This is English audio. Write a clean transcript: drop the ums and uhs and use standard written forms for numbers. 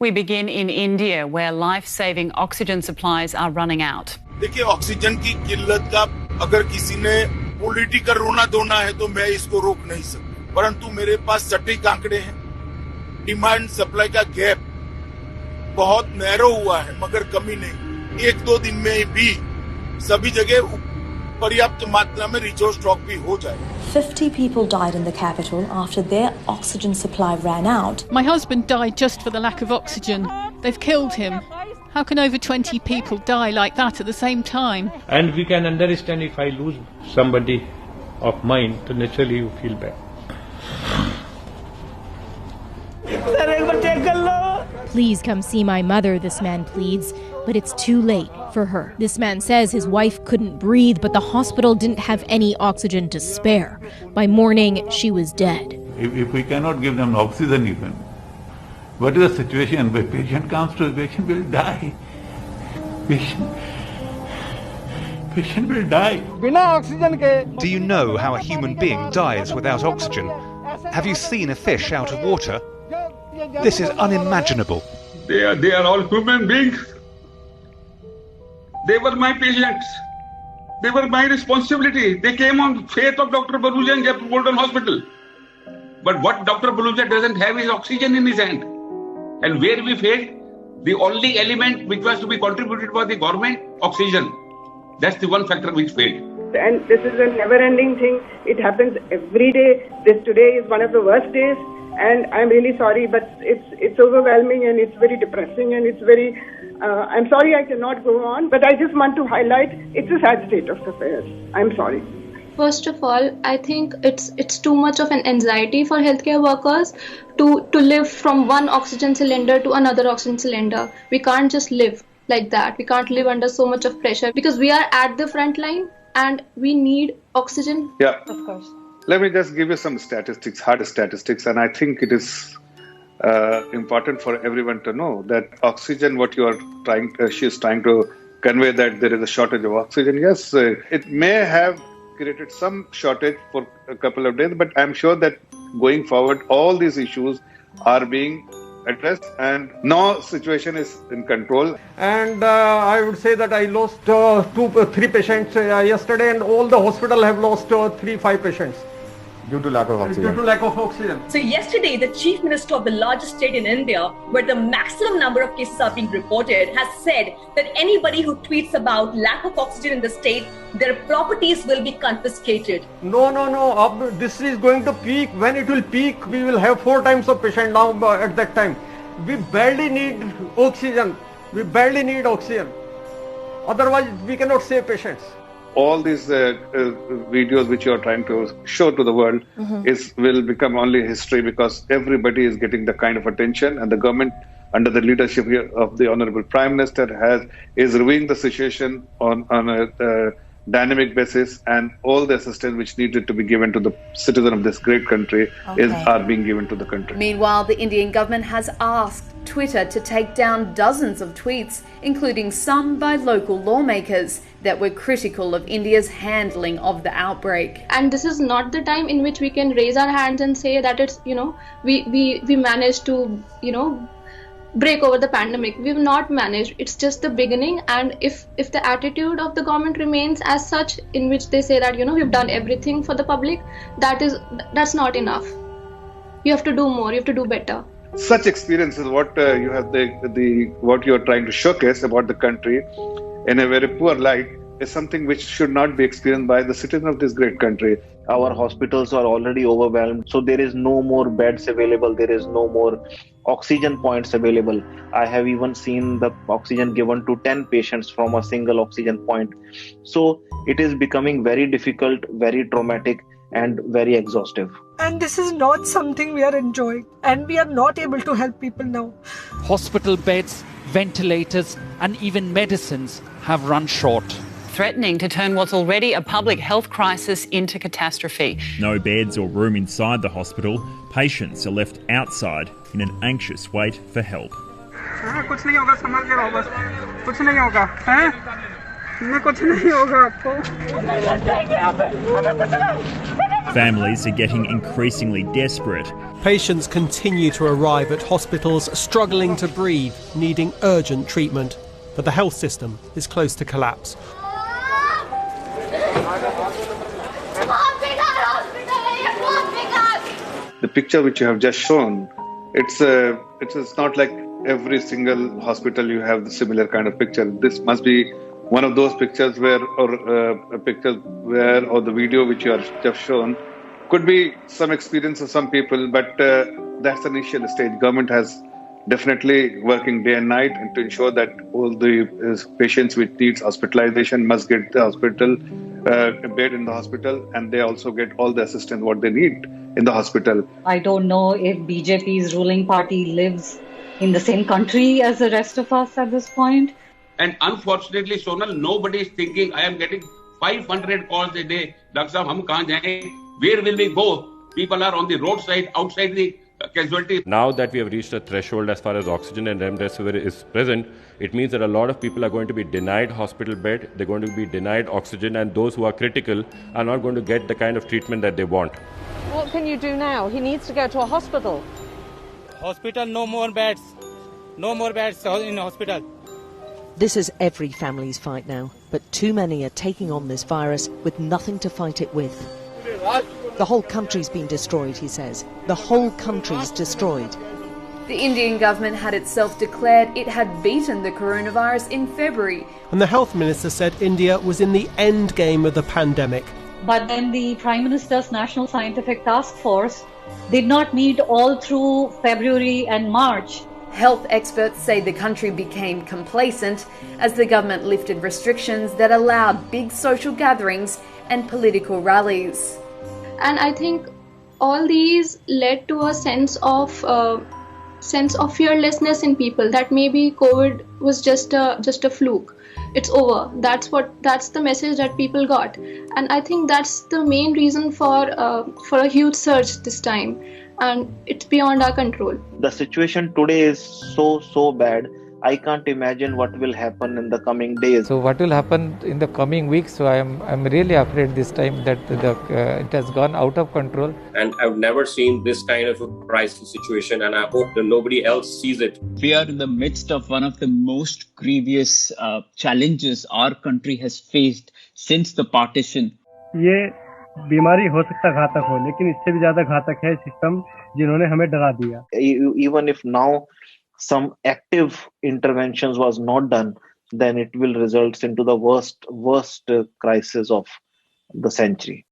We begin in India, where life-saving oxygen supplies are running out. देखिए, oxygen की किल्लत का अगर किसी ने पॉलिटिकल रोना धोना है तो मैं इसको रोक नहीं सकता, परंतु मेरे पास सटीक आंकड़े हैं। डिमांड सप्लाई का गैप बहुत नैरो हुआ है, मगर कमी नहीं। 1-2 दिन में भी सभी जगह पर्याप्त मात्रा में रिजर्व स्टॉक भी हो जाए। 50 people died in the capital after their oxygen supply ran out. My husband died just for the lack of oxygen. They've killed him. How can over 20 people die like that at the same time? And we can understand if I lose somebody of mine, then naturally you feel bad. Please come see my mother, this man pleads, but it's too late for her. This man says his wife couldn't breathe, but the hospital didn't have any oxygen to spare. By morning, she was dead. If we cannot give them oxygen even, what is the situation? When patient comes to, the patient will die. Patient will die. Do you know how a human being dies without oxygen? Have you seen a fish out of water? This is unimaginable. They are all human beings. They were my patients. They were my responsibility. They came on faith of Dr. Baluja and Jaipur Golden Hospital. But what Dr. Baluja doesn't have is oxygen in his hand. And where we failed, the only element which was to be contributed by the government, oxygen. That's the one factor which failed. And this is a never-ending thing. It happens every day. This today is one of the worst days. And I'm really sorry, but it's overwhelming and it's very depressing and it's very... I'm sorry I cannot go on, but I just want to highlight it's a sad state of affairs. I'm sorry. First of all, I think it's too much of an anxiety for healthcare workers to live from one oxygen cylinder to another oxygen cylinder. We can't just live like that. We can't live under so much of pressure because we are at the front line and we need oxygen. Yeah. Of course. Let me just give you some statistics, hard statistics, and I think it is important for everyone to know that oxygen, what you are trying, she is trying to convey that there is a shortage of oxygen. Yes, it may have created some shortage for a couple of days, but I'm sure that going forward, all these issues are being addressed and no situation is in control. And I would say that I lost 3 patients yesterday, and all the hospital have lost 3-5 patients. Due to lack of oxygen. So yesterday, the Chief Minister of the largest state in India, where the maximum number of cases are being reported, has said that anybody who tweets about lack of oxygen in the state, their properties will be confiscated. No. This is going to peak. When it will peak, we will have 4 times of patient now at that time. We barely need oxygen. Otherwise, we cannot save patients. All these videos which you are trying to show to the world will become only history because everybody is getting the kind of attention, and the government under the leadership of the Honorable Prime Minister is reviewing the situation on a dynamic basis, and all the assistance which needed to be given to the citizen of this great country are being given to the country. Meanwhile, the Indian government has asked Twitter to take down dozens of tweets, including some by local lawmakers, that were critical of India's handling of the outbreak. And this is not the time in which we can raise our hands and say that it's, we managed to, break over the pandemic. We've not managed. It's just the beginning. And if the attitude of the government remains as such, in which they say that, we've done everything for the public, that's not enough. You have to do more. You have to do better. Such experiences, what you have what you are trying to showcase about the country in a very poor light, is something which should not be experienced by the citizen of this great country. Our hospitals are already overwhelmed, so there is no more beds available. There is no more oxygen points available. I have even seen the oxygen given to 10 patients from a single oxygen point. So it is becoming very difficult, very traumatic, and very exhaustive. And this is not something we are enjoying, and we are not able to help people now. Hospital beds, ventilators, and even medicines have run short. Threatening to turn what's already a public health crisis into catastrophe. No beds or room inside the hospital. Patients are left outside in an anxious wait for help. Families are getting increasingly desperate. Patients continue to arrive at hospitals struggling to breathe, needing urgent treatment. But the health system is close to collapse. The picture which you have just shown, it's not like every single hospital you have the similar kind of picture. This must be one of those pictures where, or a picture where, or the video which you have just shown, could be some experience of some people, but that's the initial stage. Government has definitely working day and night and to ensure that all the patients which needs hospitalization must get the hospital, a bed in the hospital, and they also get all the assistance what they need in the hospital. I don't know if BJP's ruling party lives in the same country as the rest of us at this point. And unfortunately, Sonal, nobody is thinking, I am getting 500 calls a day. Doctor Sahab, hum kahan jaye? Where will we go? People are on the roadside, outside the casualty. Now that we have reached a threshold as far as oxygen and remdesivir is present, it means that a lot of people are going to be denied hospital bed, they're going to be denied oxygen, and those who are critical are not going to get the kind of treatment that they want. What can you do now? He needs to go to a hospital. Hospital, no more beds. No more beds in hospital. This is every family's fight now, but too many are taking on this virus with nothing to fight it with. The whole country's been destroyed, he says. The whole country's destroyed. The Indian government had itself declared it had beaten the coronavirus in February. And the health minister said India was in the end game of the pandemic. But then the Prime Minister's National Scientific Task Force did not meet all through February and March. Health experts say the country became complacent as the government lifted restrictions that allowed big social gatherings and political rallies. And I think all these led to a sense of fearlessness in people, that maybe COVID was just a fluke. It's over. That's the message that people got, and I think that's the main reason for a huge surge this time, and it's beyond our control. The situation today is so bad. I can't imagine what will happen in the coming days. So what will happen in the coming weeks? So I'm really afraid this time that it has gone out of control. And I've never seen this kind of a crisis situation, and I hope that nobody else sees it. We are in the midst of one of the most grievous challenges our country has faced since the partition. ये बीमारी हो सकता घातक हो, लेकिन इससे भी ज्यादा घातक है सिस्टम जिन्होंने हमें डरा दिया. Even if now some active interventions was not done, then it will result into the worst crisis of the century.